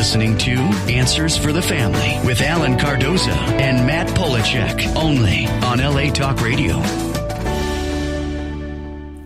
listening to Answers for the Family with Alan Cardoza and Matt Polacheck, only on LA Talk Radio.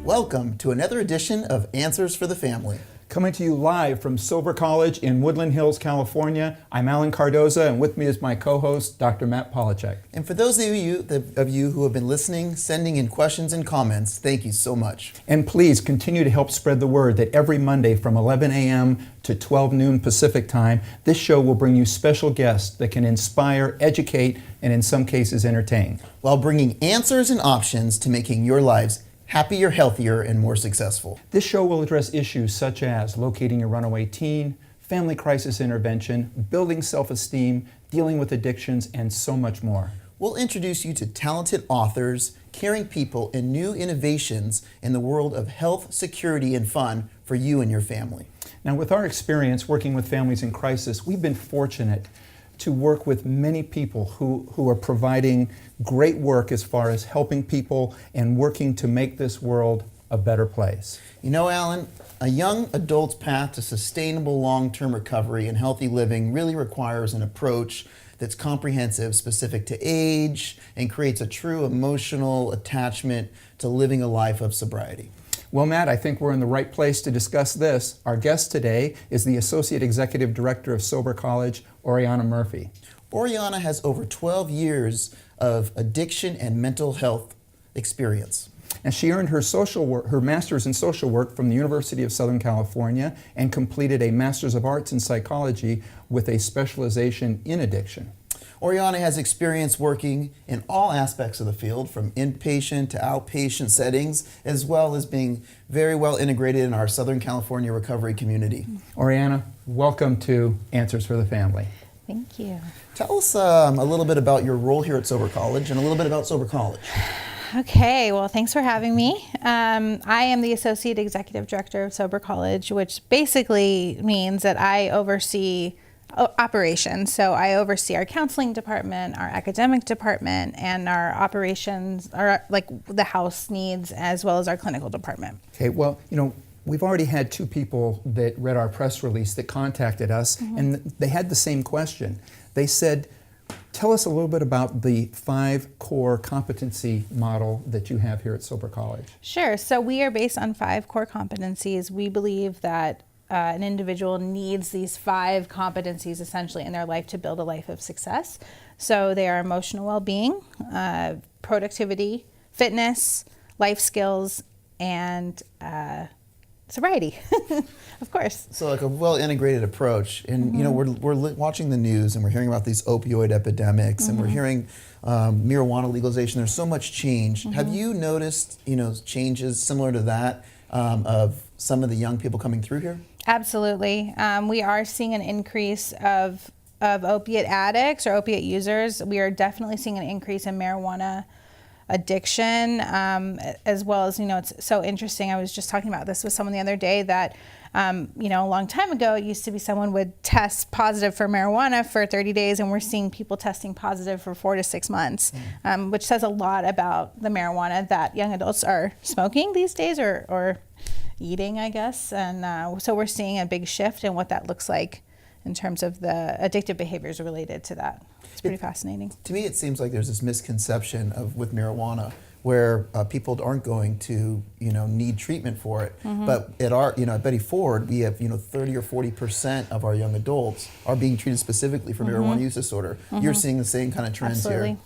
Welcome to another edition of Answers for the Family. Coming to you live from Sober College in Woodland Hills, California. I'm Alan Cardoza, and with me is my co-host, Dr. Matt Polacheck. And for those of you who have been listening, sending in questions and comments, thank you so much. And please continue to help spread the word that every Monday from 11 a.m. to 12 noon Pacific time, this show will bring you special guests that can inspire, educate, and in some cases entertain, while bringing answers and options to making your lives happier, healthier, and more successful. This show will address issues such as locating a runaway teen, family crisis intervention, building self-esteem, dealing with addictions, and so much more. We'll introduce you to talented authors, caring people, and new innovations in the world of health, security, and fun for you and your family. Now, with our experience working with families in crisis, we've been fortunate to work with many people who are providing great work as far as helping people and working to make this world a better place. You know, Alan, a young adult's path to sustainable long-term recovery and healthy living really requires an approach that's comprehensive, specific to age, and creates a true emotional attachment to living a life of sobriety. Well, Matt, I think we're in the right place to discuss this. Our guest today is the Associate Executive Director of Sober College, Oriana Murphy. Oriana has over 12 years of addiction and mental health experience. And she earned her master's in social work from the University of Southern California and completed a Master's of Arts in Psychology with a specialization in addiction. Oriana has experience working in all aspects of the field, from inpatient to outpatient settings, as well as being very well integrated in our Southern California recovery community. Oriana, welcome to Answers for the Family. Thank you. Tell us a little bit about your role here at Sober College and a little bit about Sober College. Okay, well, thanks for having me. I am the Associate Executive Director of Sober College, which basically means that I oversee operations. So I oversee our counseling department, our academic department, and our operations, like the house needs, as well as our clinical department. Okay, well, you know, we've already had two people that read our press release that contacted us, and they had the same question. They said, tell us a little bit about the 5 core competency model that you have here at Sober College. Sure, so we are based on 5 core competencies. We believe that an individual needs these 5 competencies essentially in their life to build a life of success. So they are emotional well-being, productivity, fitness, life skills, and sobriety, of course. So like a well-integrated approach. And you know, we're watching the news and we're hearing about these opioid epidemics and we're hearing marijuana legalization. There's so much change. Have you noticed, you know, changes similar to that of some of the young people coming through here? Absolutely. We are seeing an increase of opiate addicts or opiate users. We are definitely seeing an increase in marijuana addiction, as well as, you know, it's so interesting. I was just talking about this with someone the other day that, you know, a long time ago, it used to be someone would test positive for marijuana for 30 days, and we're seeing people testing positive for 4 to 6 months, which says a lot about the marijuana that young adults are smoking these days or eating, I guess. And so we're seeing a big shift in what that looks like in terms of the addictive behaviors related to that. It's pretty fascinating. To me, it seems like there's this misconception with marijuana where people aren't going to, you know, need treatment for it. But at Betty Ford, we have, you know, 30 or 40% of our young adults are being treated specifically for marijuana use disorder. You're seeing the same kind of trends Absolutely. here.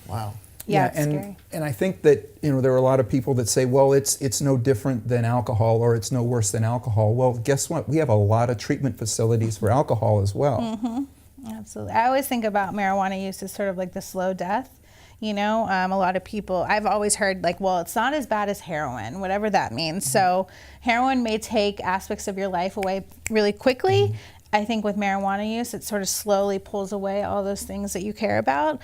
Wow. Yeah, it's scary. And I think that, you know, there are a lot of people that say, well, it's no different than alcohol or it's no worse than alcohol. Well, guess what? We have a lot of treatment facilities for alcohol as well. Absolutely. I always think about marijuana use as sort of like the slow death. You know, a lot of people, I've always heard like, well, it's not as bad as heroin, whatever that means. So heroin may take aspects of your life away really quickly. I think with marijuana use, it sort of slowly pulls away all those things that you care about.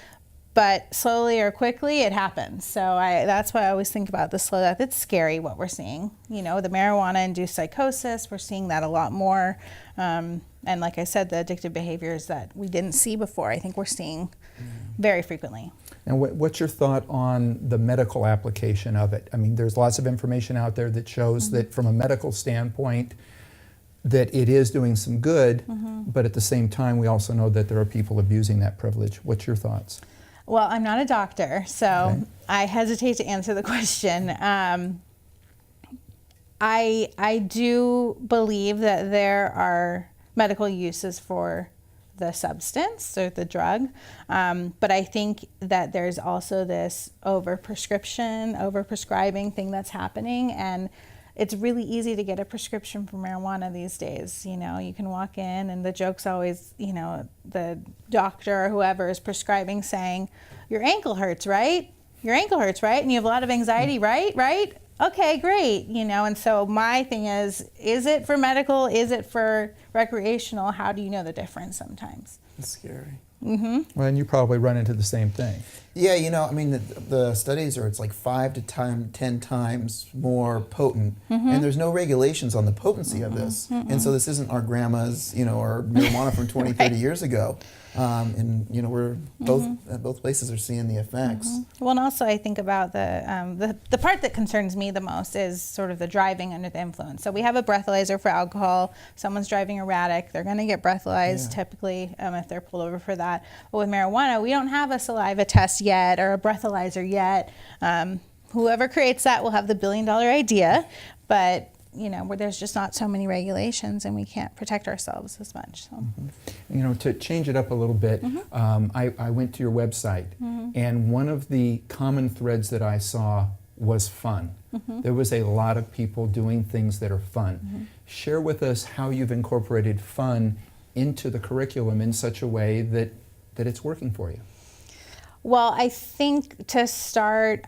But slowly or quickly, it happens. So that's why I always think about the slow death. It's scary what we're seeing. You know, the marijuana-induced psychosis, we're seeing that a lot more. And like I said, the addictive behaviors that we didn't see before, I think we're seeing very frequently. And what's your thought on the medical application of it? I mean, there's lots of information out there that shows that from a medical standpoint, that it is doing some good, but at the same time, we also know that there are people abusing that privilege. What's your thoughts? Well, I'm not a doctor, so Okay. I hesitate to answer the question. I do believe that there are medical uses for the substance or the drug, but I think that there's also this overprescription, overprescribing thing that's happening, and it's really easy to get a prescription for marijuana these days. You know, you can walk in and the joke's always, you know, the doctor or whoever is prescribing saying, your ankle hurts, right? Your ankle hurts, right? And you have a lot of anxiety, right? Right? Okay, great. You know, and so my thing is it for medical? Is it for recreational? How do you know the difference sometimes? It's scary. Well, and you probably run into the same thing. Yeah, you know, I mean, the studies are, it's like 5 to 10 times more potent, and there's no regulations on the potency of this. And so this isn't our grandma's, you know, or marijuana from 20, 30 years ago. And, you know, we're both places are seeing the effects. Well, and also I think about the part that concerns me the most is sort of the driving under the influence. So we have a breathalyzer for alcohol. Someone's driving erratic, they're going to get breathalyzed typically if they're pulled over for that. But with marijuana, we don't have a saliva test yet or a breathalyzer yet. Whoever creates that will have the billion-dollar idea, but you know, where there's just not so many regulations and we can't protect ourselves as much. So. You know, to change it up a little bit, I went to your website, and one of the common threads that I saw was fun. There was a lot of people doing things that are fun. Share with us how you've incorporated fun into the curriculum in such a way that it's working for you. Well, I think to start,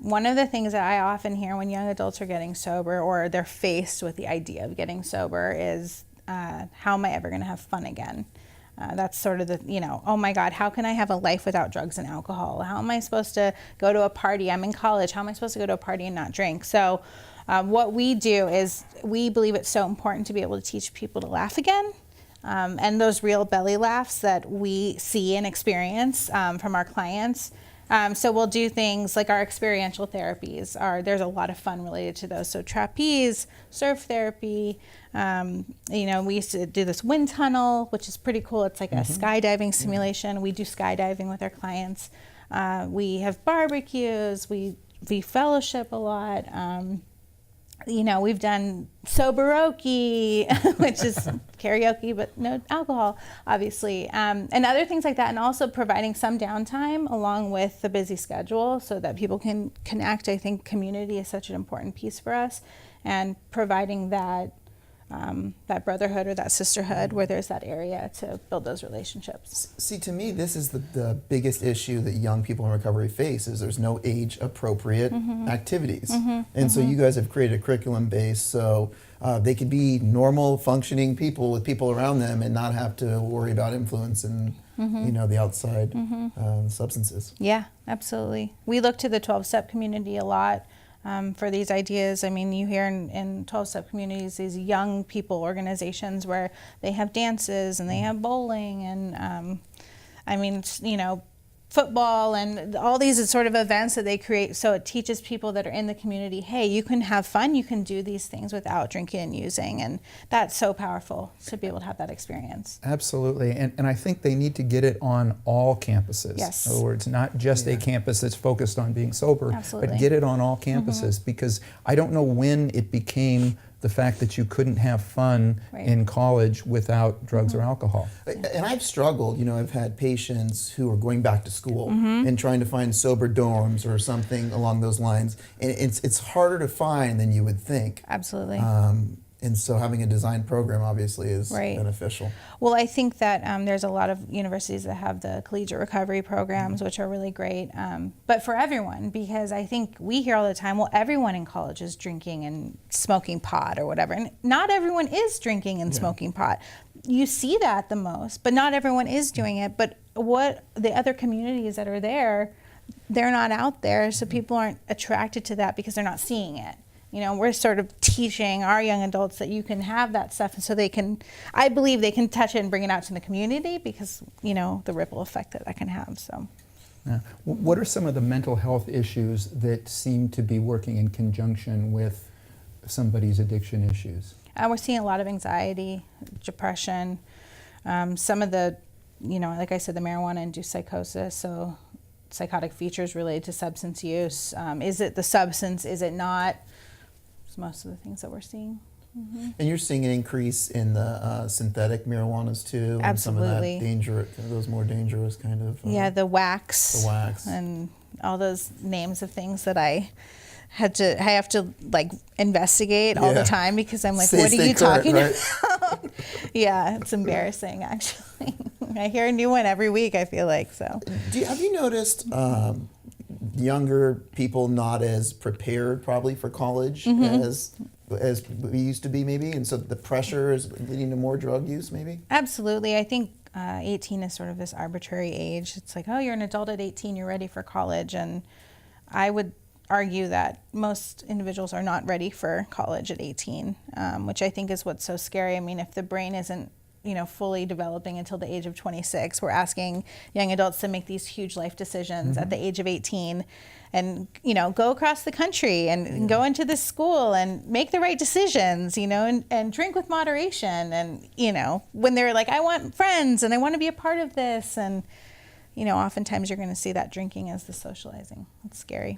one of the things that I often hear when young adults are getting sober or they're faced with the idea of getting sober is, how am I ever going to have fun again? That's sort of the, you know, oh my God, how can I have a life without drugs and alcohol? How am I supposed to go to a party? I'm in college. How am I supposed to go to a party and not drink? So what we do is we believe it's so important to be able to teach people to laugh again. And those real belly laughs that we see and experience from our clients. So we'll do things like our experiential therapies. There's a lot of fun related to those. So trapeze, surf therapy. You know, we used to do this wind tunnel, which is pretty cool. It's like a skydiving simulation. We do skydiving with our clients. We have barbecues. We fellowship a lot. You know, we've done soberoki, which is karaoke, but no alcohol, obviously, and other things like that, and also providing some downtime along with the busy schedule so that people can connect. I think community is such an important piece for us, and providing that that brotherhood or that sisterhood where there's that area to build those relationships. See, to me, this is the biggest issue that young people in recovery face is there's no age-appropriate activities. And so you guys have created a curriculum base so they could be normal, functioning people with people around them and not have to worry about influence and you know, the outside substances. Yeah, absolutely. We look to the 12-step community a lot. For these ideas. I mean, you hear in 12-step communities these young people organizations where they have dances and they have bowling and I mean, you know, football and all these sort of events that they create. So it teaches people that are in the community, hey, you can have fun, you can do these things without drinking and using. And that's so powerful to be able to have that experience. Absolutely, and I think they need to get it on all campuses. Yes. In other words, not just a campus that's focused on being sober, Absolutely. but get it on all campuses because I don't know when it became the fact that you couldn't have fun in college without drugs or alcohol. And I've struggled, you know, I've had patients who are going back to school and trying to find sober dorms or something along those lines. And it's harder to find than you would think. Absolutely. And so having a design program obviously is beneficial. Well, I think that there's a lot of universities that have the collegiate recovery programs, which are really great, but for everyone, because I think we hear all the time, well, everyone in college is drinking and smoking pot or whatever, and not everyone is drinking and smoking pot. You see that the most, but not everyone is doing it. But what the other communities that are there, they're not out there, so people aren't attracted to that because they're not seeing it. You know, we're sort of teaching our young adults that you can have that stuff, and so they can, I believe they can touch it and bring it out to the community because, you know, the ripple effect that can have, so. What are some of the mental health issues that seem to be working in conjunction with somebody's addiction issues? We're seeing a lot of anxiety, depression, some of the, like I said, the marijuana-induced psychosis, so psychotic features related to substance use. Is it the substance? Is it not? It's most of the things that we're seeing. Mm-hmm. And you're seeing an increase in the synthetic marijuanas too? Absolutely. And some of that those more dangerous kind of... yeah, the wax. The wax. And all those names of things that I have to like investigate all the time because I'm like, what are you talking about? Yeah, it's embarrassing actually. I hear a new one every week, I feel like, so. Have you noticed younger people not as prepared probably for college as we used to be maybe, and so the pressure is leading to more drug use maybe? Absolutely. I think 18 is sort of this arbitrary age. It's like, oh, you're an adult at 18, you're ready for college, and I would argue that most individuals are not ready for college at 18, which I think is what's so scary. I mean, if the brain isn't fully developing until the age of 26, we're asking young adults to make these huge life decisions at the age of 18 and, go across the country and go into this school and make the right decisions, and drink with moderation. And, when they're like, I want friends and I want to be a part of this. And, oftentimes you're going to see that drinking as the socializing. It's scary.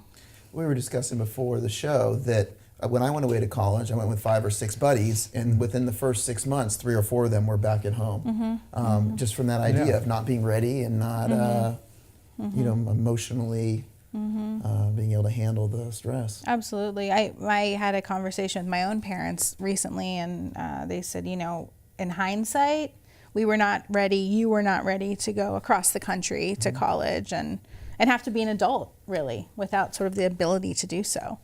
We were discussing before the show that when I went away to college, I went with 5 or 6 buddies, and within the first 6 months, 3 or 4 of them were back at home. Just from that idea of not being ready and not, emotionally being able to handle the stress. Absolutely. I had a conversation with my own parents recently, and they said, in hindsight, we were not ready, you were not ready to go across the country to college and have to be an adult, really, without sort of the ability to do so.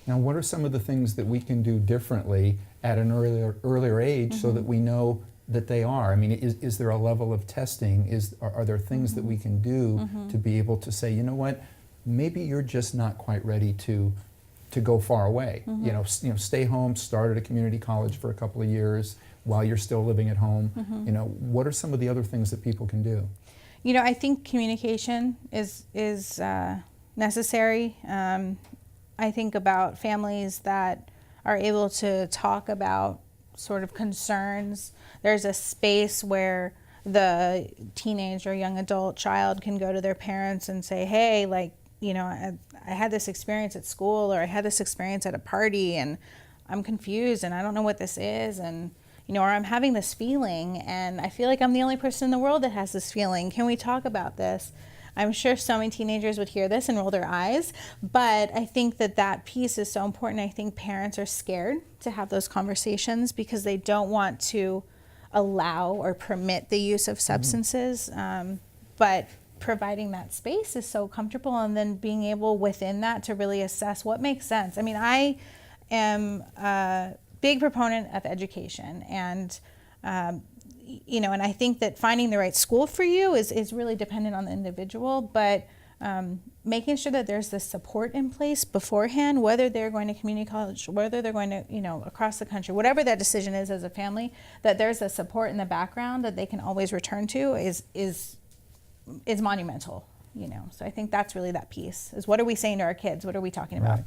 Now, what are some of the things that we can do differently at an earlier age so that we know that they are? I mean, is there a level of testing? Are there things that we can do to be able to say, you know what, maybe you're just not quite ready to go far away. Stay home, start at a community college for a couple of years while you're still living at home. What are some of the other things that people can do? I think communication is necessary. I think about families that are able to talk about sort of concerns. There's a space where the teenage or young adult child can go to their parents and say, hey, I had this experience at school, or I had this experience at a party, and I'm confused and I don't know what this is, and or I'm having this feeling and I feel like I'm the only person in the world that has this feeling. Can we talk about this? I'm sure so many teenagers would hear this and roll their eyes, but I think that piece is so important. I think parents are scared to have those conversations because they don't want to allow or permit the use of substances, but providing that space is so comfortable, and then being able within that to really assess what makes sense. I mean, I am a big proponent of education, and and I think that finding the right school for you is really dependent on the individual, but making sure that there's the support in place beforehand, whether they're going to community college, whether they're going to, across the country, whatever that decision is as a family, that there's a support in the background that they can always return to is monumental, So I think that's really that piece, is what are we saying to our kids? What are we talking about?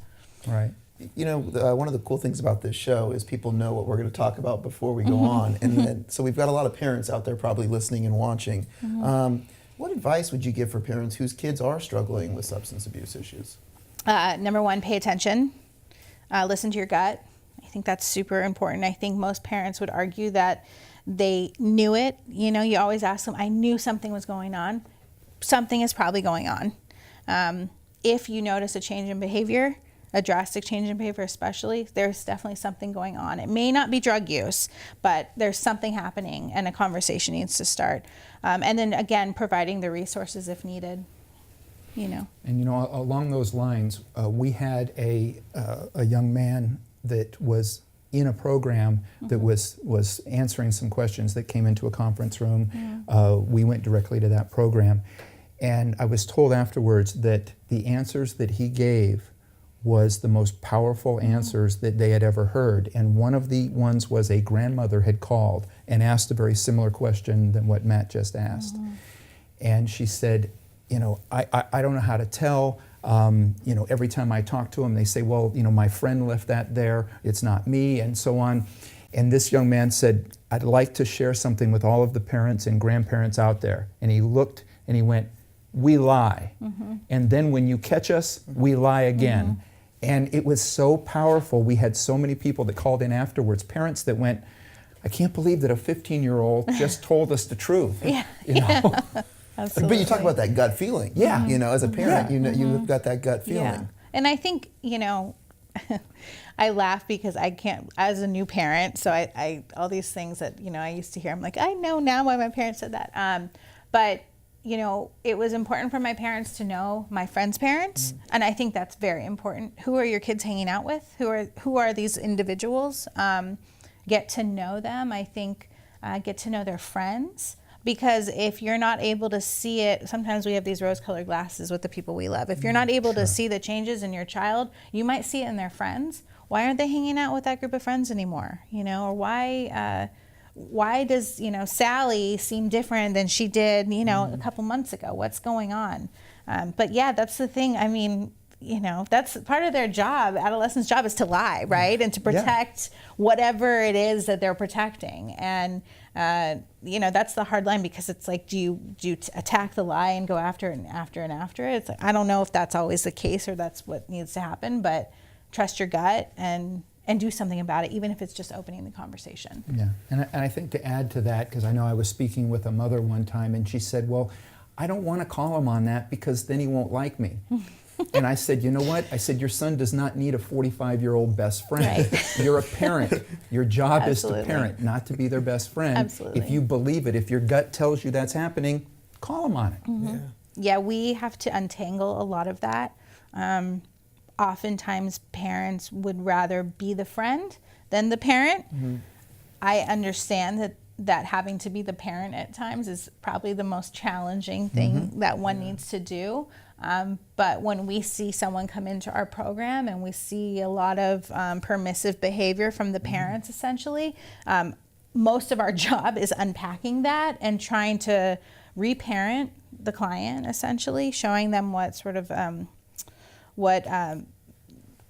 Right. One of the cool things about this show is people know what we're going to talk about before we go on. And then, so we've got a lot of parents out there probably listening and watching. What advice would you give for parents whose kids are struggling with substance abuse issues? Number one, pay attention. Listen to your gut. I think that's super important. I think most parents would argue that they knew it. You always ask them, I knew something was going on. Something is probably going on. If you notice a change in behavior, a drastic change in behavior especially, there's definitely something going on. It may not be drug use, but there's something happening and a conversation needs to start. And then again, providing the resources if needed, And along those lines, we had a young man that was in a program that was answering some questions that came into a conference room. We went directly to that program. And I was told afterwards that the answers that he gave was the most powerful answers that they had ever heard. And one of the ones was a grandmother had called and asked a very similar question than what Matt just asked. And she said, I don't know how to tell. You know, every time I talk to them, they say, well, you know, my friend left that there, it's not me, and so on. And this young man said, I'd like to share something with all of the parents and grandparents out there. And he looked and he went, we lie. And then when you catch us, we lie again. And it was so powerful. We had so many people that called in afterwards, parents that went, I can't believe that a 15-year-old just told us the truth. Yeah. You know? Absolutely. But you talk about that gut feeling. Yeah. You know, as a parent, you know, you've got that gut feeling. Yeah. And I think, you know, I laugh because I can't, as a new parent, so I all these things that, you know, I used to hear, I'm like, I know now why my parents said that. But, you know, it was important for my parents to know my friends' parents. And I think that's very important. Who are your kids hanging out with? Who are these individuals? Get to know them. I think get to know their friends. Because if you're not able to see it, sometimes we have these rose-colored glasses with the people we love. If you're not able to see the changes in your child, you might see it in their friends. Why aren't they hanging out with that group of friends anymore? You know, or why does, you know, Sally seem different than she did, you know, a couple months ago? What's going on? But yeah, that's the thing. I mean, you know, that's part of their job. Adolescents' job is to lie, right? And to protect whatever it is that they're protecting. And, you know, that's the hard line, because it's like, do you attack the lie and go after it and after and after it? It's like, I don't know if that's always the case or that's what needs to happen, but trust your gut and do something about it, even if it's just opening the conversation. Yeah, and I think to add to that, because I know I was speaking with a mother one time and she said, well, I don't want to call him on that because then he won't like me. And I said, you know what? I said, your son does not need a 45-year-old best friend. Right. You're a parent. Your job is to parent, not to be their best friend. Absolutely. If you believe it, if your gut tells you that's happening, call him on it. Yeah, we have to untangle a lot of that. Oftentimes parents would rather be the friend than the parent. I understand that having to be the parent at times is probably the most challenging thing that one needs to do. But when we see someone come into our program and we see a lot of permissive behavior from the parents, essentially, most of our job is unpacking that and trying to reparent the client, essentially, showing them what sort of what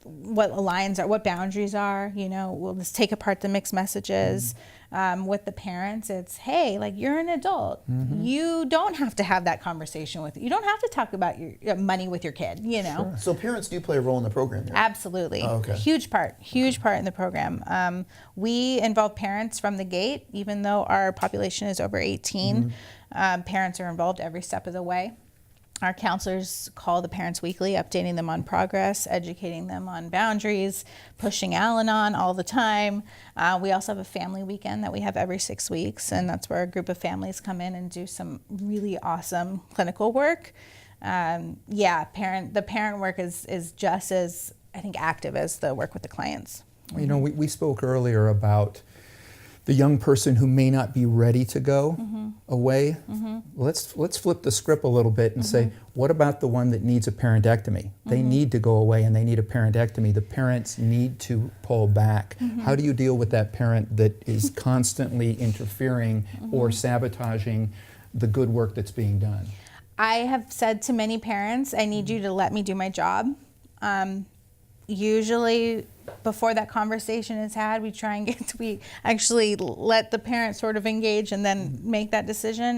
lines are, what boundaries are. You know, we'll just take apart the mixed messages. With the parents, it's, hey, like, you're an adult. You don't have to have that conversation with you. Don't have to talk about your money with your kid, you know. So parents do play a role in the program here. Absolutely. Oh, okay. Huge part in the program. We involve parents from the gate, even though our population is over 18. Parents are involved every step of the way. Our counselors call the parents weekly, updating them on progress, educating them on boundaries, pushing Al-Anon all the time. We also have a family weekend that we have every 6 weeks, and that's where a group of families come in and do some really awesome clinical work. The parent work is just as, I think, active as the work with the clients. You know, we spoke earlier about the young person who may not be ready to go away. Let's flip the script a little bit and say, what about the one that needs a parentectomy? They need to go away and they need a parentectomy. The parents need to pull back. How do you deal with that parent that is constantly interfering or sabotaging the good work that's being done? I have said to many parents, I need you to let me do my job. Usually before that conversation is had, we actually let the parent sort of engage and then make that decision.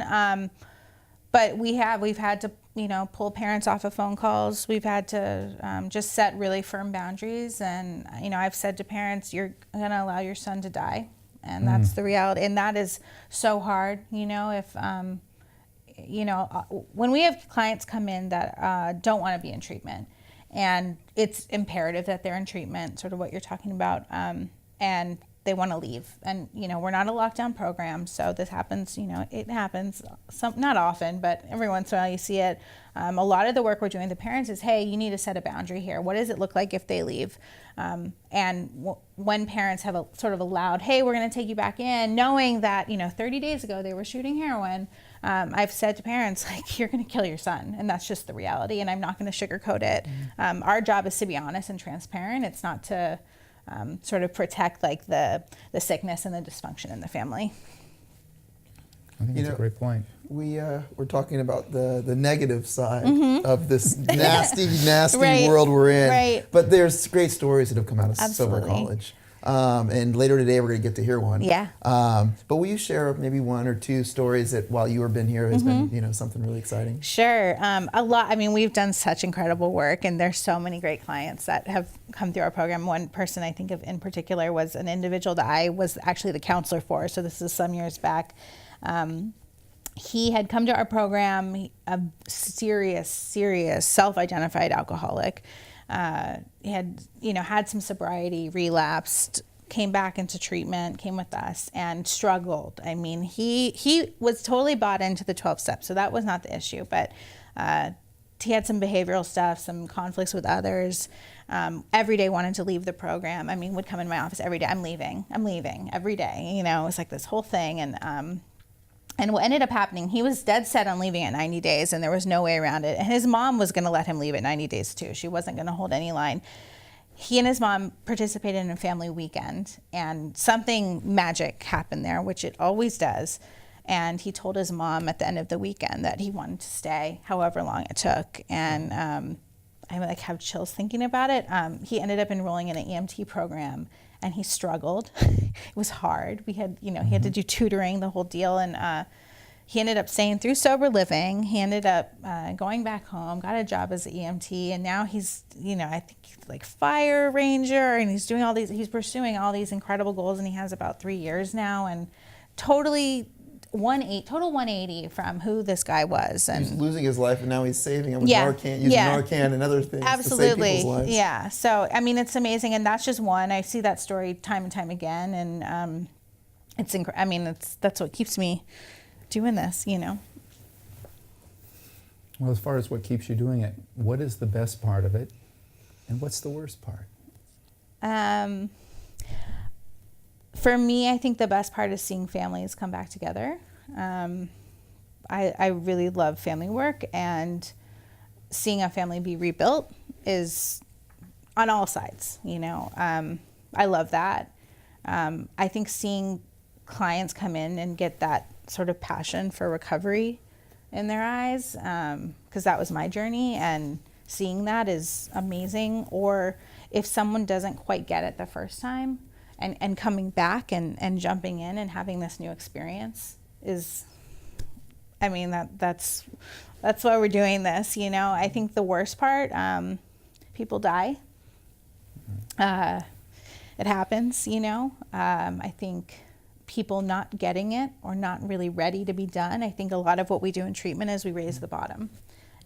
But we've had to, you know, pull parents off of phone calls. We've had to just set really firm boundaries. And, you know, I've said to parents, you're going to allow your son to die. And that's the reality. And that is so hard, you know, if, you know, when we have clients come in that don't want to be in treatment, and it's imperative that they're in treatment, sort of what you're talking about, and they want to leave. And, you know, we're not a lockdown program, so this happens, you know, it happens, not often, but every once in a while you see it. A lot of the work we're doing with the parents is, hey, you need to set a boundary here. What does it look like if they leave? When parents have sort of allowed, hey, we're going to take you back in, knowing that, you know, 30 days ago they were shooting heroin, I've said to parents, like, you're going to kill your son, and that's just the reality, and I'm not going to sugarcoat it. Our job is to be honest and transparent. It's not to sort of protect, like, the sickness and the dysfunction in the family. I think that's a great point. we're talking about the negative side of this nasty world we're in. Right. But there's great stories that have come out of Absolutely. sober college. And later today, we're going to get to hear one. Yeah. But will you share maybe one or two stories that while you have been here has been, something really exciting? Sure. A lot. I mean, we've done such incredible work, and there's so many great clients that have come through our program. One person I think of in particular was an individual that I was actually the counselor for. So this is some years back. He had come to our program, a serious self-identified alcoholic. He had, had some sobriety, relapsed, came back into treatment, came with us, and struggled. I mean, he was totally bought into the 12 steps, so that was not the issue. But he had some behavioral stuff, some conflicts with others. Every day wanted to leave the program. I mean, would come in my office every day. I'm leaving every day. It was like this whole thing. And what ended up happening, he was dead set on leaving at 90 days, and there was no way around it. And his mom was going to let him leave at 90 days too. She wasn't going to hold any line. He and his mom participated in a family weekend, and something magic happened there, which it always does. And he told his mom at the end of the weekend that he wanted to stay, however long it took. And I have chills thinking about it. He ended up enrolling in an EMT program, and he struggled. It was hard. We had, he had to do tutoring, the whole deal. And he ended up staying through sober living. He ended up going back home, got a job as an EMT, and now he's, I think he's like fire ranger, and he's pursuing all these incredible goals, and he has about 3 years now, and total 180 from who this guy was. And he's losing his life, and now he's saving him with Narcan, using Narcan and other things to save people's lives. Yeah. So, I mean, it's amazing, and that's just one. I see that story time and time again, and that's what keeps me doing this, Well, as far as what keeps you doing it, what is the best part of it, and what's the worst part? For me, I think the best part is seeing families come back together. I really love family work, and seeing a family be rebuilt is on all sides, I love that. I think seeing clients come in and get that sort of passion for recovery in their eyes, because that was my journey, and seeing that is amazing. Or if someone doesn't quite get it the first time, and coming back and jumping in and having this new experience is, that's why we're doing this. I think the worst part, people die. It happens, I think people not getting it or not really ready to be done. I think a lot of what we do in treatment is we raise the bottom,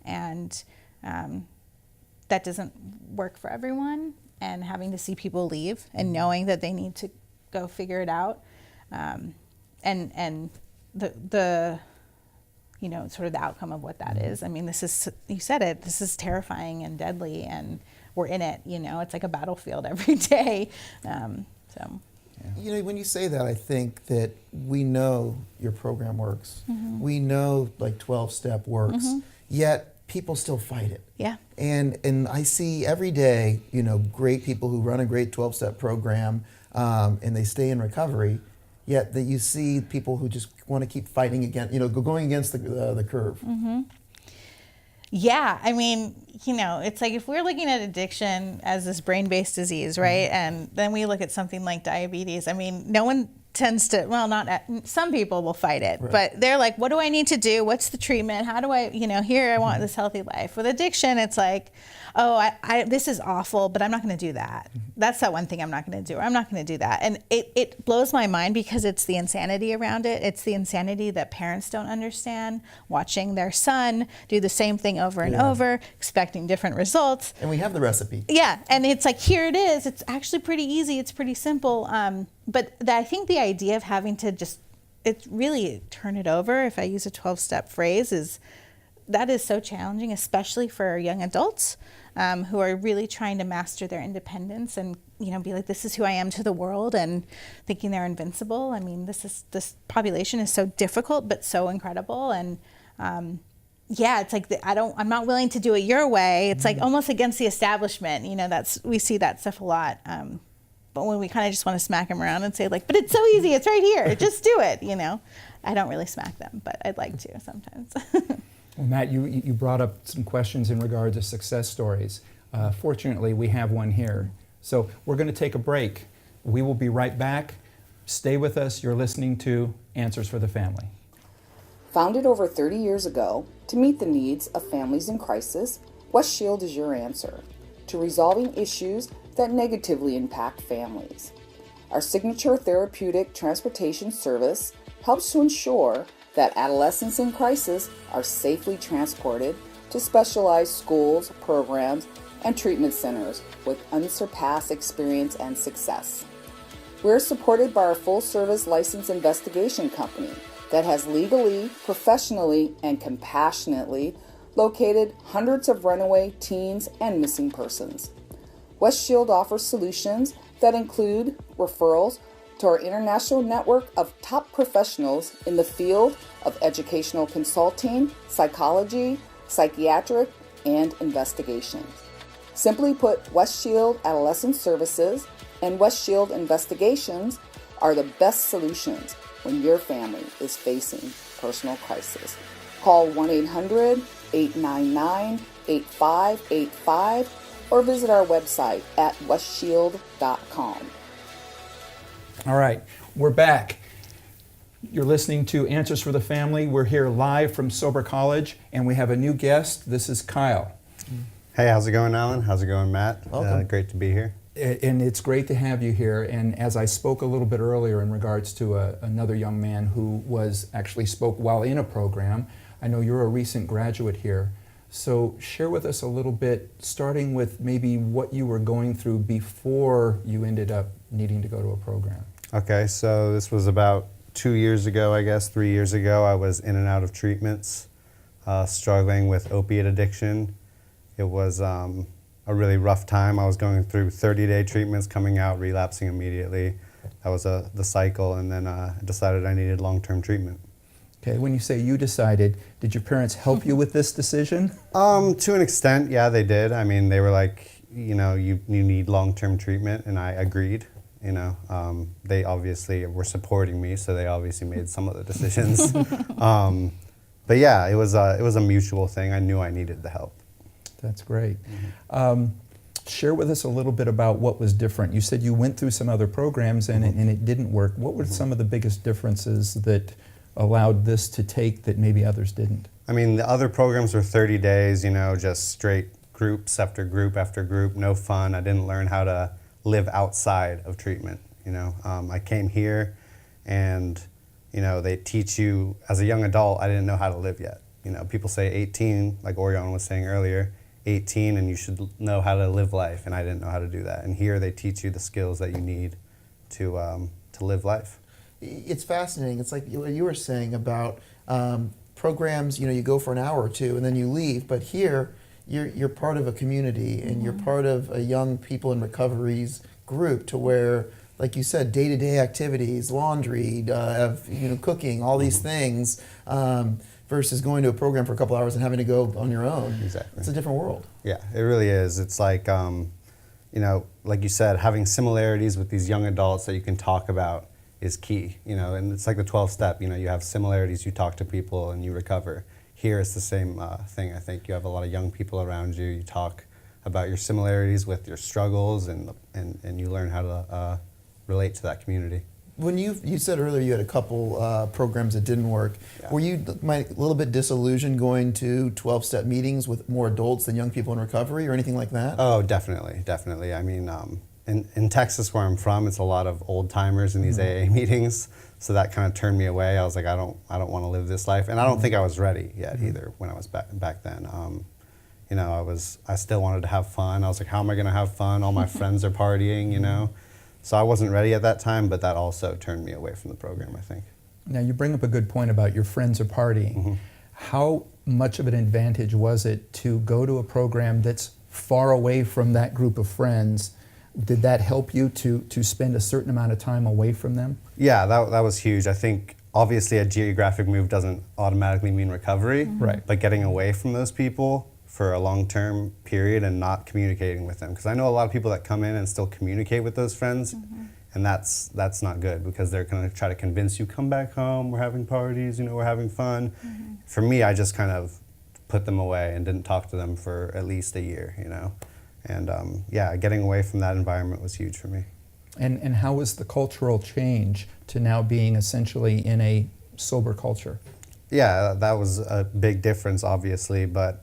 and that doesn't work for everyone. And having to see people leave and knowing that they need to go figure it out, and the sort of the outcome of what that is. I mean, this is, you said it, this is terrifying and deadly, and we're in it. It's like a battlefield every day. When you say that, I think that we know your program works. We know 12-step works, yet people still fight it. Yeah. And I see every day, great people who run a great 12-step program, and they stay in recovery, yet that you see people who just want to keep fighting against, going against the curve. Yeah, I mean, it's like if we're looking at addiction as this brain-based disease, right? And then we look at something like diabetes. I mean, no one tends to, some people will fight it, but they're like, what do I need to do? What's the treatment? How do I, I want this healthy life. With addiction, it's like, oh, this is awful, but I'm not going to do that. That's that one thing I'm not going to do. I'm not going to do that. And it blows my mind because it's the insanity around it. It's the insanity that parents don't understand, watching their son do the same thing over and over, expecting different results. And we have the recipe. Yeah, and it's like, here it is. It's actually pretty easy. It's pretty simple. But I think the idea of having to it's really turn it over, if I use a 12-step phrase, that is so challenging, especially for young adults who are really trying to master their independence and, be like, this is who I am to the world, and thinking they're invincible. I mean, this population is so difficult, but so incredible. And it's like, I'm not willing to do it your way. It's like almost against the establishment. We see that stuff a lot. but when we kind of just want to smack them around and say like, but it's so easy, it's right here, just do it, you know. I don't really smack them, but I'd like to sometimes. Well, Matt, you brought up some questions in regard to success stories. Fortunately, we have one here. So we're going to take a break. We will be right back. Stay with us. You're listening to Answers for the Family. Founded over 30 years ago to meet the needs of families in crisis, West Shield is your answer to resolving issues that negatively impact families. Our signature therapeutic transportation service helps to ensure that adolescents in crisis are safely transported to specialized schools, programs, and treatment centers with unsurpassed experience and success. We're supported by our full-service licensed investigation company that has legally, professionally, and compassionately located hundreds of runaway teens and missing persons. West Shield offers solutions that include referrals to our international network of top professionals in the field of educational consulting, psychology, psychiatric, and investigations. Simply put, West Shield Adolescent Services and West Shield Investigations are the best solutions when your family is facing personal crisis. Call 1-800-899-8585 or visit our website at westshield.com. All right, we're back. You're listening to Answers for the Family. We're here live from Sober College, and we have a new guest. This is Kyle. Hey, how's it going, Alan? How's it going, Matt? Welcome. Great to be here. And it's great to have you here. And as I spoke a little bit earlier in regards to another young man who spoke while in a program, I know you're a recent graduate here. So share with us a little bit, starting with maybe what you were going through before you ended up needing to go to a program. Okay, so this was about 2 years ago, I guess, 3 years ago. I was in and out of treatments, struggling with opiate addiction. It was a really rough time. I was going through 30-day treatments, coming out, relapsing immediately. That was the cycle, and then I decided I needed long-term treatment. Okay, when you say you decided, did your parents help you with this decision? To an extent, yeah, they did. I mean, they were like, you know, you need long-term treatment, and I agreed. You know, they obviously were supporting me, so they obviously made some of the decisions. But yeah, it was a mutual thing. I knew I needed the help. That's great. Share with us a little bit about what was different. You said you went through some other programs and it didn't work. What were some of the biggest differences that allowed this to take that maybe others didn't? I mean, the other programs were 30 days, you know, just straight groups after group after group, no fun. I didn't learn how to live outside of treatment, you know. I came here and, you know, they teach you, as a young adult, I didn't know how to live yet. You know, people say 18, like Oriana was saying earlier, 18 and you should know how to live life, and I didn't know how to do that. And here they teach you the skills that you need to live life. It's fascinating. It's like what you were saying about programs, you know, you go for an hour or two and then you leave, but here you're part of a community and you're part of a young people in recovery's group to where, like you said, day-to-day activities, laundry, cooking, all these things, versus going to a program for a couple hours and having to go on your own. Exactly. It's a different world. Yeah, it really is. It's like, you know, like you said, having similarities with these young adults that you can talk about is key, you know, and it's like the 12-step, you know, you have similarities, you talk to people and you recover. Here it's the same thing. I think you have a lot of young people around you, you talk about your similarities with your struggles and you learn how to relate to that community. When you said earlier you had a couple programs that didn't work, were you a little bit disillusioned going to 12-step meetings with more adults than young people in recovery or anything like that? Oh, definitely. I mean, in Texas where I'm from, it's a lot of old timers in these AA meetings, so that kind of turned me away. I was like, I don't want to live this life, and I don't think I was ready yet either when I was back then. You know, I still wanted to have fun. I was like, how am I going to have fun? All my friends are partying, you know. So I wasn't ready at that time, but that also turned me away from the program, I think. Now, you bring up a good point about your friends are partying. How much of an advantage was it to go to a program that's far away from that group of friends? Did that help you to spend a certain amount of time away from them? Yeah, that was huge. I think obviously a geographic move doesn't automatically mean recovery, Right. But getting away from those people for a long-term period and not communicating with them. Because I know a lot of people that come in and still communicate with those friends, and that's not good, because they're going to try to convince you, come back home, we're having parties, you know, we're having fun. For me, I just kind of put them away and didn't talk to them for at least a year, you know. And yeah, getting away from that environment was huge for me. And how was the cultural change to now being essentially in a sober culture? Yeah, that was a big difference, obviously, but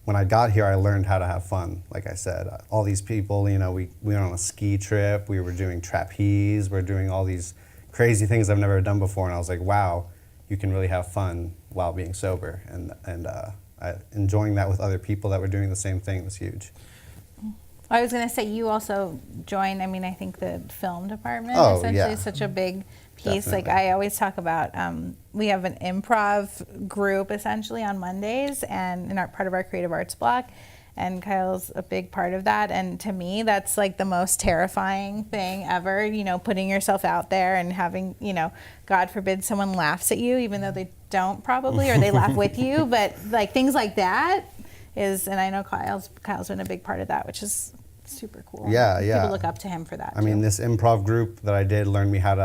when I got here, I learned how to have fun. Like I said, all these people, you know, we went on a ski trip, we were doing trapeze, we're doing all these crazy things I've never done before, and I was like, wow, you can really have fun while being sober, and enjoying that with other people that were doing the same thing was huge. I was going to say, you also joined, I mean, I think the film department essentially is such a big piece. Definitely. Like I always talk about, we have an improv group essentially on Mondays, and in part of our creative arts block, and Kyle's a big part of that. And to me, that's like the most terrifying thing ever, you know, putting yourself out there and having, you know, God forbid someone laughs at you, even though they don't probably, or they laugh with you, but like things like that is, and I know Kyle's been a big part of that, which is super cool. Yeah, yeah. People look up to him for that. I mean, this improv group that I did taught me how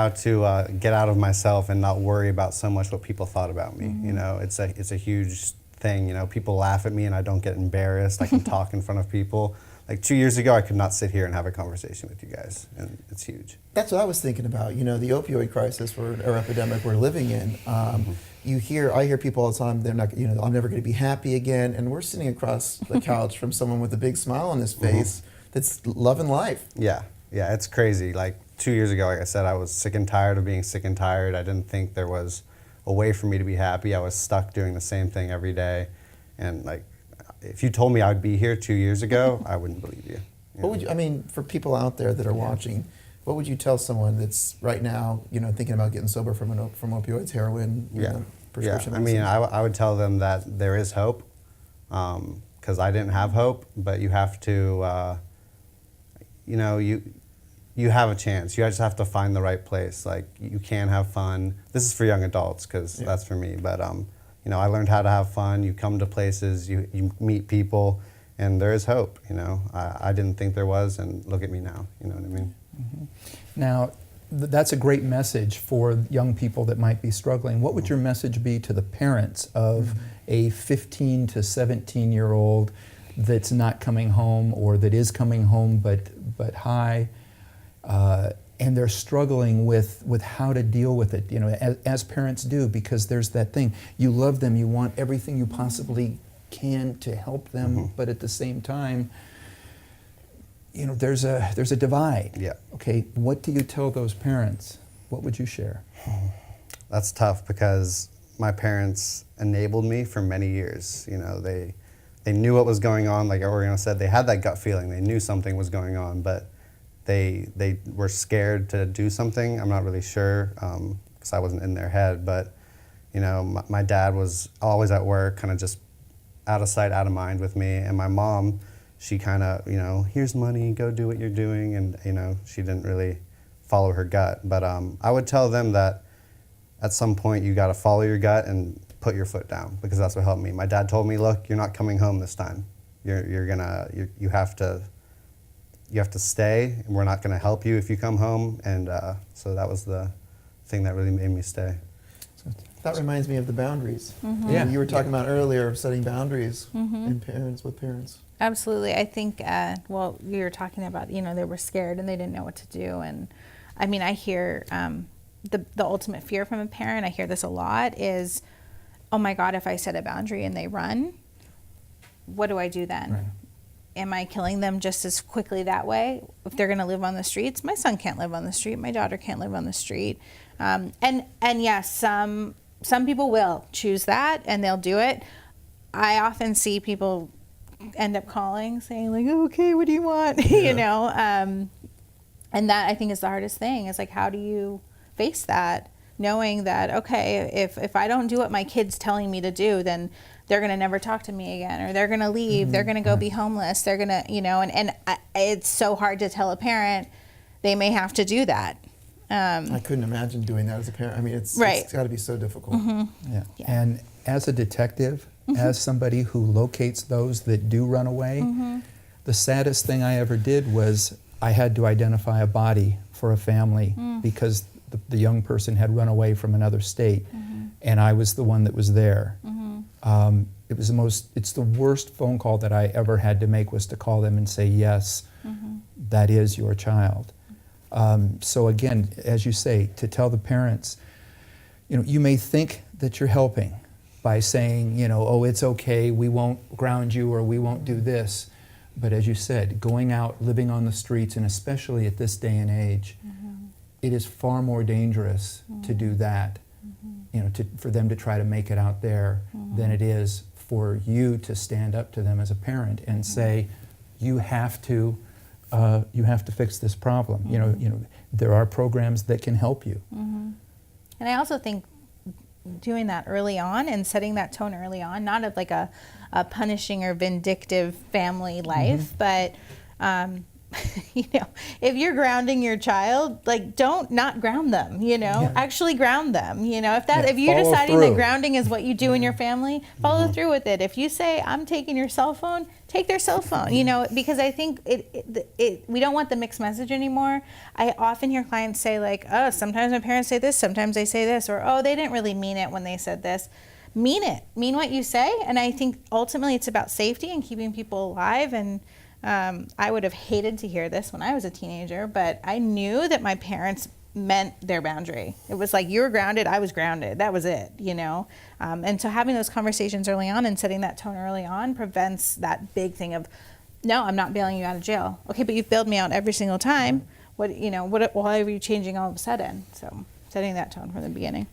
to get out of myself and not worry about so much what people thought about me. You know, it's a huge thing. You know, people laugh at me and I don't get embarrassed. I can talk in front of people. Like 2 years ago, I could not sit here and have a conversation with you guys, and it's huge. That's what I was thinking about. You know, the opioid crisis or epidemic we're living in. I hear people all the time. They're not, you know, I'm never going to be happy again. And we're sitting across the couch from someone with a big smile on his face that's loving life. Yeah, it's crazy. Like 2 years ago, like I said, I was sick and tired of being sick and tired. I didn't think there was a way for me to be happy. I was stuck doing the same thing every day, and like, if you told me I'd be here 2 years ago, I wouldn't believe you. What would you, I mean, for people out there that are watching, what would you tell someone that's right now, you know, thinking about getting sober from opioids, heroin, you know, prescription I mean, I would tell them that there is hope, because I didn't have hope, but you have to, you know, you have a chance. You just have to find the right place. Like, you can have fun. This is for young adults, because that's for me, but you know, I learned how to have fun. You come to places, you meet people, and there is hope, you know. I didn't think there was, and look at me now, you know what I mean? Now, that's a great message for young people that might be struggling. What would your message be to the parents of a 15 to 17-year-old that's not coming home, or that is coming home but high, and they're struggling with how to deal with it, you know, as parents do, because there's that thing. You love them, you want everything you possibly can to help them, but at the same time, you know, there's a divide. Yeah. Okay, what do you tell those parents? What would you share? That's tough, because my parents enabled me for many years. You know, they knew what was going on. Like Oriana said, they had that gut feeling. They knew something was going on, but they were scared to do something. I'm not really sure, because I wasn't in their head. But you know, my dad was always at work, kind of just out of sight, out of mind with me. And my mom, she kind of, you know, here's money, go do what you're doing. And, you know, she didn't really follow her gut. But I would tell them that at some point you got to follow your gut and put your foot down, because that's what helped me. My dad told me, look, you're not coming home this time. You have to stay, and we're not going to help you if you come home. And so that was the thing that really made me stay. That reminds me of the boundaries. Yeah. You were talking about earlier, setting boundaries in parents with parents. Absolutely. I think, well, you were talking about, you know, they were scared and they didn't know what to do. And I mean, I hear the ultimate fear from a parent, I hear this a lot, is, oh my God, if I set a boundary and they run, what do I do then? Right. Am I killing them just as quickly that way? If they're going to live on the streets, my son can't live on the street, my daughter can't live on the street. And yes, some people will choose that and they'll do it. I often see people end up calling, saying like, oh, okay, what do you want? You know, and that I think is the hardest thing, is like, how do you face that, knowing that, okay, if I don't do what my kid's telling me to do, then they're going to never talk to me again, or they're going to leave, they're going to go be homeless, they're going to, you know, and it's so hard to tell a parent they may have to do that. I couldn't imagine doing that as a parent. I mean, it's got to be so difficult. Yeah. And as a detective, as somebody who locates those that do run away, the saddest thing I ever did was I had to identify a body for a family because the young person had run away from another state, and I was the one that was there. It's the worst phone call that I ever had to make, was to call them and say, yes, that is your child. So again, as you say, to tell the parents, you may think that you're helping by saying, oh, it's okay, we won't ground you or we won't do this. But as you said, going out, living on the streets, and especially at this day and age, it is far more dangerous to do that, for them to try to make it out there than it is for you to stand up to them as a parent and say, you have to fix this problem. There are programs that can help you. And I also think doing that early on and setting that tone early on, not of like a punishing or vindictive family life, but if you're grounding your child, like, don't not ground them, actually ground them, if you're deciding that grounding is what you do in your family, follow through with it. If you say, I'm taking your cell phone, take their cell phone, because I think we don't want the mixed message anymore. I often hear clients say, like, oh, sometimes my parents say this, sometimes they say this, or, oh, they didn't really mean it when they said this. Mean it. Mean what you say. And I think ultimately it's about safety and keeping people alive. And I would have hated to hear this when I was a teenager, but I knew that my parents meant their boundary. It was like, you were grounded, I was grounded. That was it, And so having those conversations early on and setting that tone early on prevents that big thing of, no, I'm not bailing you out of jail. Okay, but you've bailed me out every single time. Why are you changing all of a sudden? So setting that tone from the beginning.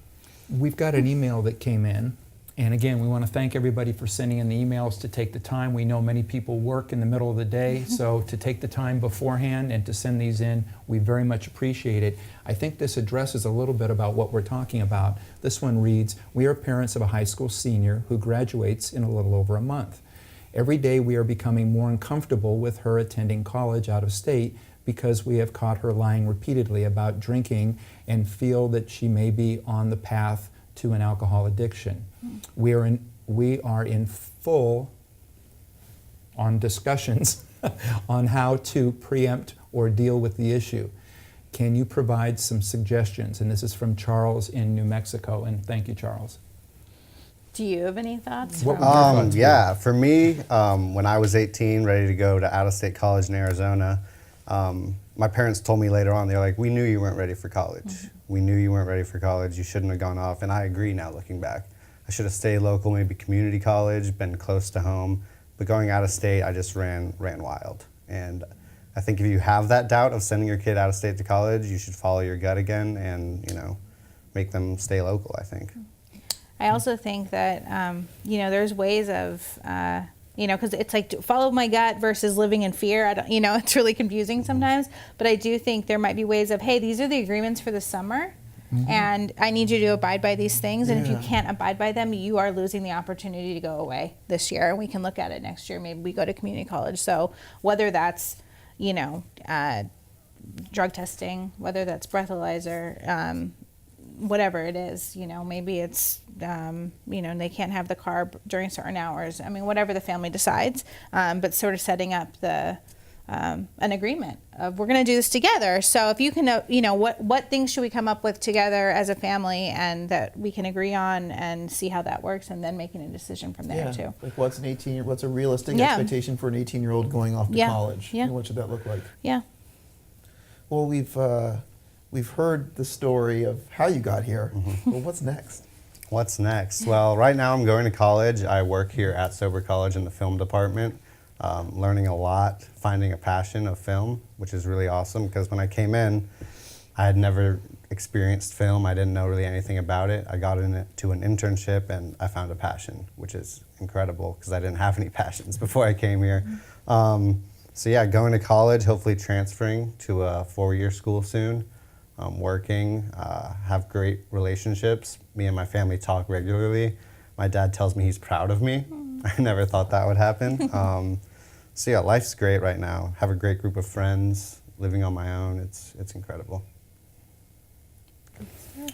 We've got an email that came in. And again, we want to thank everybody for sending in the emails, to take the time. We know many people work in the middle of the day, so to take the time beforehand and to send these in, we very much appreciate it. I think this addresses a little bit about what we're talking about. This one reads, we are parents of a high school senior who graduates in a little over a month. Every day we are becoming more uncomfortable with her attending college out of state because we have caught her lying repeatedly about drinking and feel that she may be on the path to an alcohol addiction. We are in full on discussions on how to preempt or deal with the issue. Can you provide some suggestions? And this is from Charles in New Mexico, and thank you, Charles. Do you have any thoughts? Yeah, for me, when I was 18, ready to go to out-of-state college in Arizona, my parents told me later on, they're like, we knew you weren't ready for college. We knew you weren't ready for college. You shouldn't have gone off. And I agree now, looking back. I should have stayed local, maybe community college, been close to home. But going out of state, I just ran wild. And I think if you have that doubt of sending your kid out of state to college, you should follow your gut again and, make them stay local, I think. I also think that, there's ways of, because it's like follow my gut versus living in fear. It's really confusing sometimes. But I do think there might be ways of, hey, these are the agreements for the summer. And I need you to abide by these things. And if you can't abide by them, you are losing the opportunity to go away this year. And we can look at it next year. Maybe we go to community college. So whether that's, drug testing, whether that's breathalyzer, whatever it is, maybe it's, they can't have the car during certain hours. I mean, whatever the family decides, but sort of setting up an agreement of we're going to do this together. So if you can, what things should we come up with together as a family and that we can agree on and see how that works, and then making a decision from there too. Like what's a realistic expectation for an 18-year-old going off to college? Yeah. What should that look like? Yeah. Well, we've heard the story of how you got here. Well, what's next? What's next? Well, right now I'm going to college. I work here at Sober College in the film department, learning a lot, finding a passion of film, which is really awesome because when I came in, I had never experienced film. I didn't know really anything about it. I got into an internship and I found a passion, which is incredible because I didn't have any passions before I came here. So yeah, going to college, hopefully transferring to a 4-year school soon. Working, have great relationships. Me and my family talk regularly. My dad tells me he's proud of me. I never thought that would happen. So yeah, life's great right now. Have a great group of friends, living on my own. It's incredible.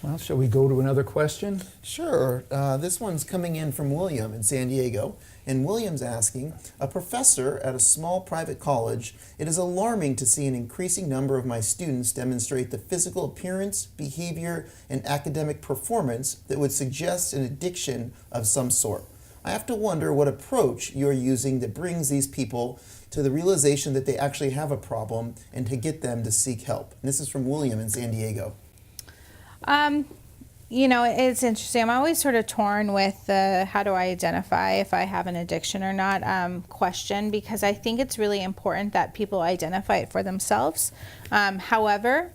Well, shall we go to another question? Sure. This one's coming in from William in San Diego. And William's asking, a professor at a small private college, it is alarming to see an increasing number of my students demonstrate the physical appearance, behavior, and academic performance that would suggest an addiction of some sort. I have to wonder what approach you're using that brings these people to the realization that they actually have a problem and to get them to seek help. And this is from William in San Diego. You know, it's interesting. I'm always sort of torn with the how do I identify if I have an addiction or not question, because I think it's really important that people identify it for themselves. However,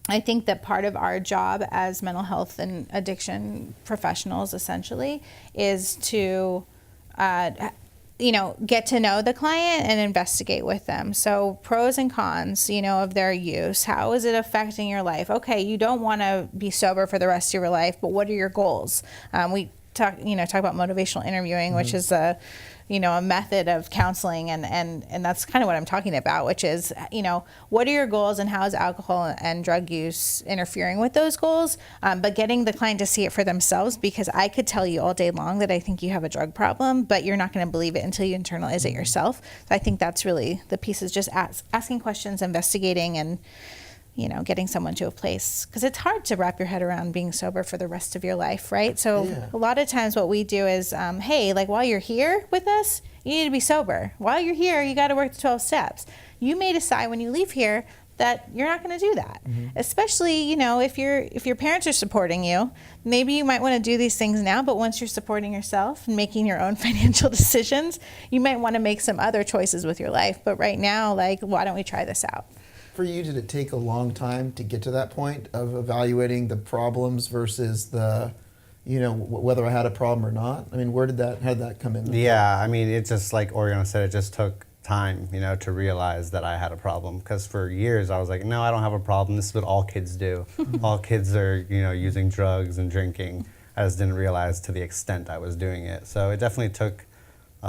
I think that part of our job as mental health and addiction professionals essentially is to get to know the client and investigate with them. So pros and cons, of their use. How is it affecting your life? Okay, you don't want to be sober for the rest of your life, but what are your goals? We talk about motivational interviewing, which is a method of counseling, and that's kind of what I'm talking about, which is, what are your goals and how is alcohol and drug use interfering with those goals? But getting the client to see it for themselves, because I could tell you all day long that I think you have a drug problem, but you're not going to believe it until you internalize it yourself. So I think that's really the piece, is just asking questions, investigating, and getting someone to a place, because it's hard to wrap your head around being sober for the rest of your life, right? So a lot of times what we do is, hey, like while you're here with us, you need to be sober. While you're here, you got to work the 12 steps. You may decide when you leave here that you're not going to do that. Especially, if your parents are supporting you, maybe you might want to do these things now, but once you're supporting yourself and making your own financial decisions, you might want to make some other choices with your life. But right now, why don't we try this out? For you, did it take a long time to get to that point of evaluating the problems versus the, whether I had a problem or not? I mean, how did that come in? Yeah, I mean, it's just like Oriana said, it just took time, to realize that I had a problem. Because for years I was like, no, I don't have a problem. This is what all kids do. All kids are, using drugs and drinking. I just didn't realize to the extent I was doing it. So it definitely took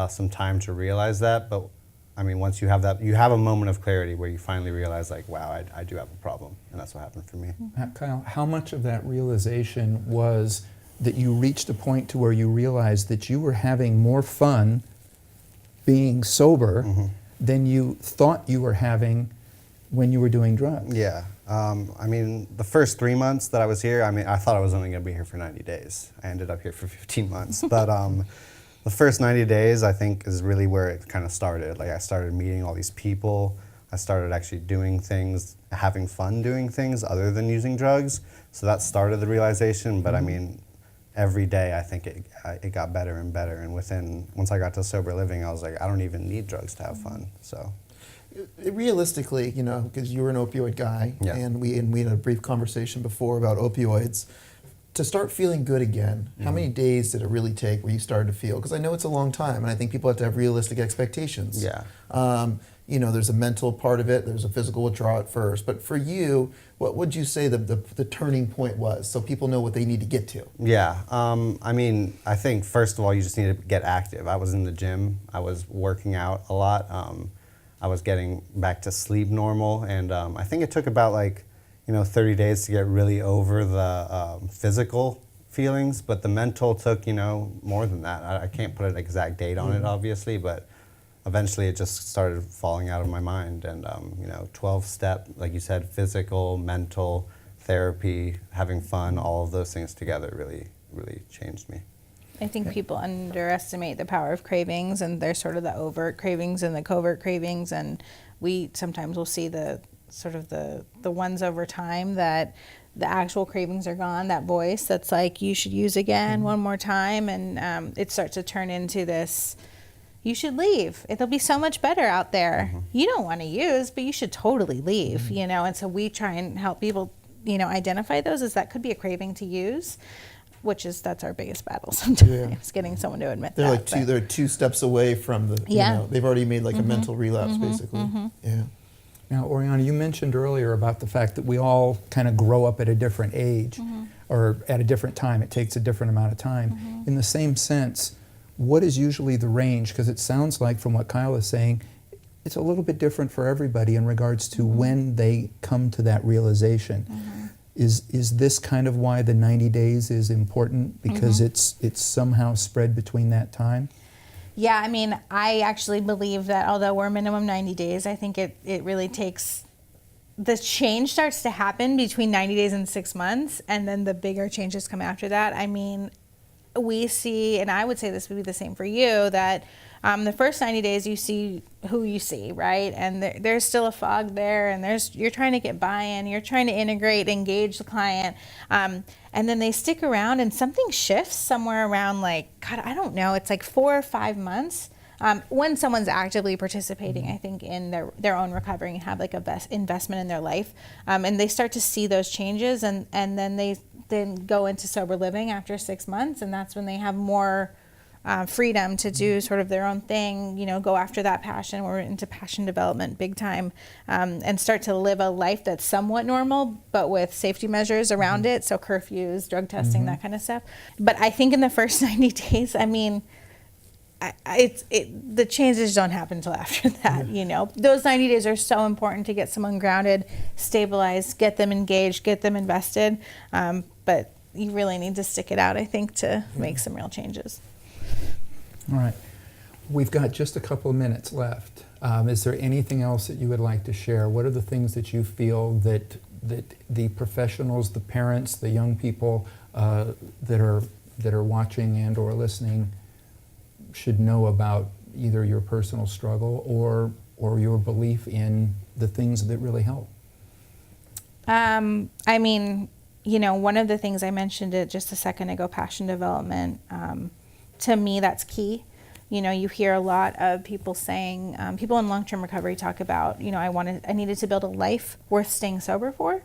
some time to realize that. But I mean, once you have that, you have a moment of clarity where you finally realize, like, wow, I do have a problem. And that's what happened for me. Kyle, how much of that realization was that you reached a point to where you realized that you were having more fun being sober than you thought you were having when you were doing drugs? Yeah. I mean, the first 3 months that I was here, I thought I was only going to be here for 90 days. I ended up here for 15 months. But the first 90 days, I think, is really where it kind of started. Like, I started meeting all these people. I started actually doing things, having fun doing things other than using drugs. So that started the realization. But I mean, every day, I think it got better and better. And once I got to sober living, I was like, I don't even need drugs to have fun. So realistically, because you were an opioid guy, yeah. and we had a brief conversation before about opioids. To start feeling good again, how many days did it really take where you started to feel? Because I know it's a long time, and I think people have to have realistic expectations. Yeah. There's a mental part of it, there's a physical withdrawal at first. But for you, what would you say the turning point was, so people know what they need to get to? Yeah. I think, first of all, you just need to get active. I was in the gym. I was working out a lot. I was getting back to sleep normal. And I think it took about 30 days to get really over the physical feelings, but the mental took, more than that. I can't put an exact date on it, obviously, but eventually it just started falling out of my mind. And, 12-step, like you said, physical, mental, therapy, having fun, all of those things together really, really changed me. I think people underestimate the power of cravings, and there's sort of the overt cravings and the covert cravings, and we sometimes will see the ones over time that the actual cravings are gone, that voice that's like, you should use again one more time, and it starts to turn into this, you should leave. It'll be so much better out there. You don't want to use, but you should totally leave, and so we try and help people, identify those, as that could be a craving to use, that's our biggest battle sometimes, getting someone to admit that. They're 2 steps away from the, they've already made a mental relapse, basically. Yeah. Now, Oriana, you mentioned earlier about the fact that we all kind of grow up at a different age or at a different time. It takes a different amount of time. In the same sense, what is usually the range? Because it sounds like, from what Kyle is saying, it's a little bit different for everybody in regards to when they come to that realization. Is this kind of why the 90 days is important? Because it's somehow spread between that time? Yeah, I mean, I actually believe that although we're minimum 90 days, I think it really takes, the change starts to happen between 90 days and 6 months, and then the bigger changes come after that. I mean, we see, and I would say this would be the same for you, that the first 90 days you see who you see, right? And there's still a fog there, and you're trying to get buy-in, you're trying to integrate, engage the client, and then they stick around and something shifts somewhere around, like, God, I don't know, it's like 4 or 5 months. When someone's actively participating, I think, in their own recovery and have like a investment in their life, and they start to see those changes, and then they go into sober living after 6 months, and that's when they have more freedom to do sort of their own thing, go after that passion. We're into passion development big time, and start to live a life that's somewhat normal, but with safety measures around it. So curfews, drug testing, that kind of stuff. But I think in the first 90 days, I mean, the changes don't happen until after that. Those 90 days are so important to get someone grounded, stabilized, get them engaged, get them invested. But you really need to stick it out, I think, to make some real changes. All right. We've got just a couple of minutes left. Is there anything else that you would like to share? What are the things that you feel that the professionals, the parents, the young people that are watching and or listening should know about either your personal struggle or your belief in the things that really help? I mean, one of the things I mentioned it just a second ago, passion development, to me, that's key. You hear a lot of people saying, people in long-term recovery talk about, I needed to build a life worth staying sober for.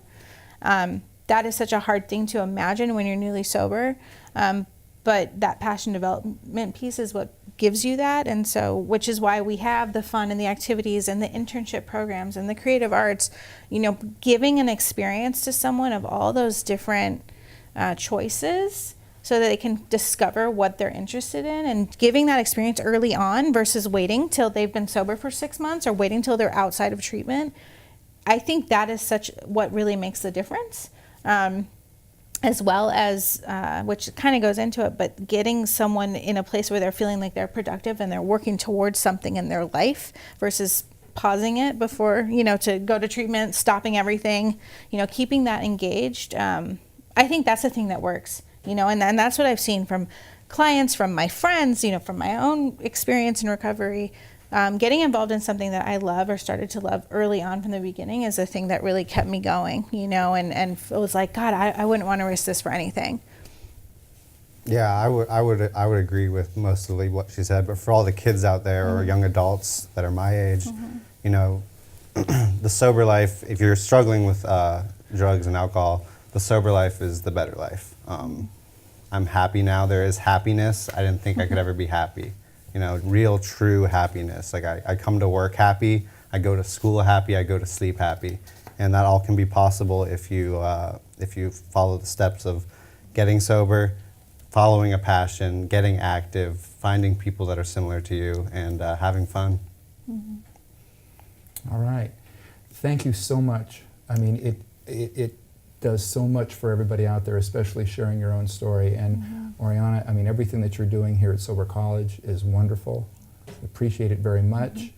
That is such a hard thing to imagine when you're newly sober. But that passion development piece is what gives you that. And so, which is why we have the fun and the activities and the internship programs and the creative arts, giving an experience to someone of all those different choices so that they can discover what they're interested in, and giving that experience early on versus waiting till they've been sober for 6 months or waiting till they're outside of treatment. I think that is what really makes the difference. As well as, which kind of goes into it, but getting someone in a place where they're feeling like they're productive and they're working towards something in their life versus pausing it before, to go to treatment, stopping everything, keeping that engaged. I think that's the thing that works, and that's what I've seen from clients, from my friends, from my own experience in recovery. Getting involved in something that I love or started to love early on from the beginning is the thing that really kept me going, and it was like, God, I wouldn't want to risk this for anything. Yeah, I would agree with mostly what she said, but for all the kids out there or young adults that are my age, the sober life, if you're struggling with drugs and alcohol, the sober life is the better life. I'm happy now. There is happiness. I didn't think I could ever be happy. Real, true happiness. Like I come to work happy, I go to school happy, I go to sleep happy, and that all can be possible if you follow the steps of getting sober, following a passion, getting active, finding people that are similar to you, and having fun. All right, thank you so much. I mean, it does so much for everybody out there, especially sharing your own story. And Oriana, I mean, everything that you're doing here at Sober College is wonderful. Appreciate it very much.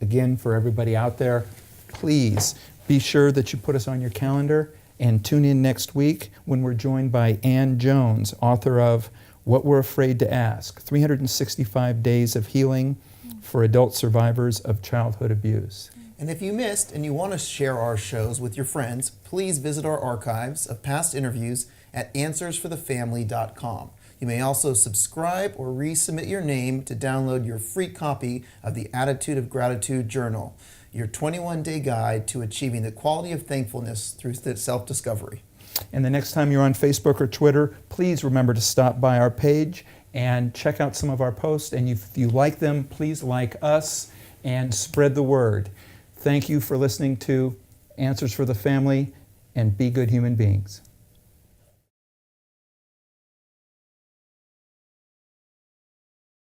Again, for everybody out there, please be sure that you put us on your calendar and tune in next week when we're joined by Ann Jones, author of What We're Afraid to Ask, 365 Days of Healing for Adult Survivors of Childhood Abuse. And if you missed and you want to share our shows with your friends, please visit our archives of past interviews at answersforthefamily.com. You may also subscribe or resubmit your name to download your free copy of the Attitude of Gratitude Journal, your 21-day guide to achieving the quality of thankfulness through self-discovery. And the next time you're on Facebook or Twitter, please remember to stop by our page and check out some of our posts. And if you like them, please like us and spread the word. Thank you for listening to Answers for the Family, and be good human beings.